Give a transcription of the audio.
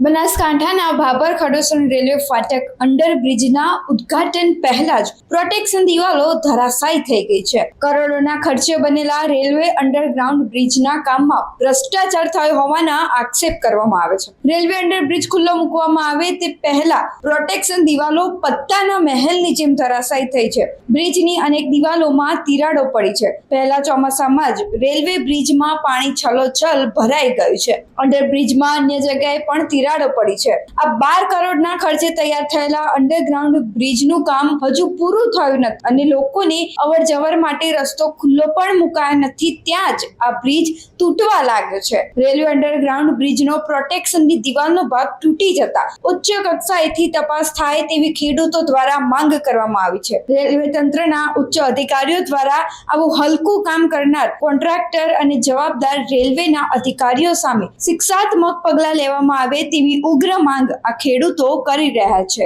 બનાસકાંઠાના ભાભર ખડોસણ રેલવે ફાટક અંડરબ્રિજના ઉદ્ઘાટન પહેલા જ પ્રોટેક્શન દિવાલો ધરાશાયી થઈ ગઈ છે. કરોડોના ખર્ચે બનેલા રેલવે અંડરગ્રાઉન્ડ બ્રિજના કામમાં ભ્રષ્ટાચાર થયો હોવાના આક્ષેપ કરવામાં આવે છે. રેલવે અંડરબ્રિજ ખુલ્લો મૂકવામાં આવે તે પહેલા પ્રોટેક્શન દિવાલો પત્તાના મહેલની જેમ ધરાશાયી થઈ છે. બ્રિજની અનેક દિવાલોમાં તિરાડો પડી છે. પહેલા ચોમાસામાં જ રેલવે બ્રિજમાં પાણી છલોછલ ભરાઈ ગયું છે. અંડરબ્રિજમાં અન્ય જગ્યાએ પણ તિરાડો પડી છે. આ 12 કરોડના ખર્ચે તૈયાર થયેલા અંડરગ્રાઉન્ડ બ્રિજનું કામ હજુ પૂરું થયું નથી અને લોકોની અવરજવર માટે રસ્તો ખુલ્લો પણ મુકાયો નથી. ત્યાં જ આ બ્રિજ તૂટવા લાગ્યો છે. રેલવે અંડરગ્રાઉન્ડ બ્રિજનો પ્રોટેક્શનની દિવાલનો ભાગ તૂટી જતા ઉચ્ચ કક્ષાએથી તપાસ થાય તેવી ખેડૂતો દ્વારા માંગ કરવામાં આવી છે. રેલવે તંત્રના ઉચ્ચ અધિકારીઓ દ્વારા આવું હલકું કામ કરનાર કોન્ટ્રાક્ટર અને જવાબદાર રેલવેના અધિકારીઓ સામે શિક્ષાત્મક પગલાં લેવામાં આવે તેવી ઉગ્ર માંગ આ ખેડૂતો કરી રહ્યા છે.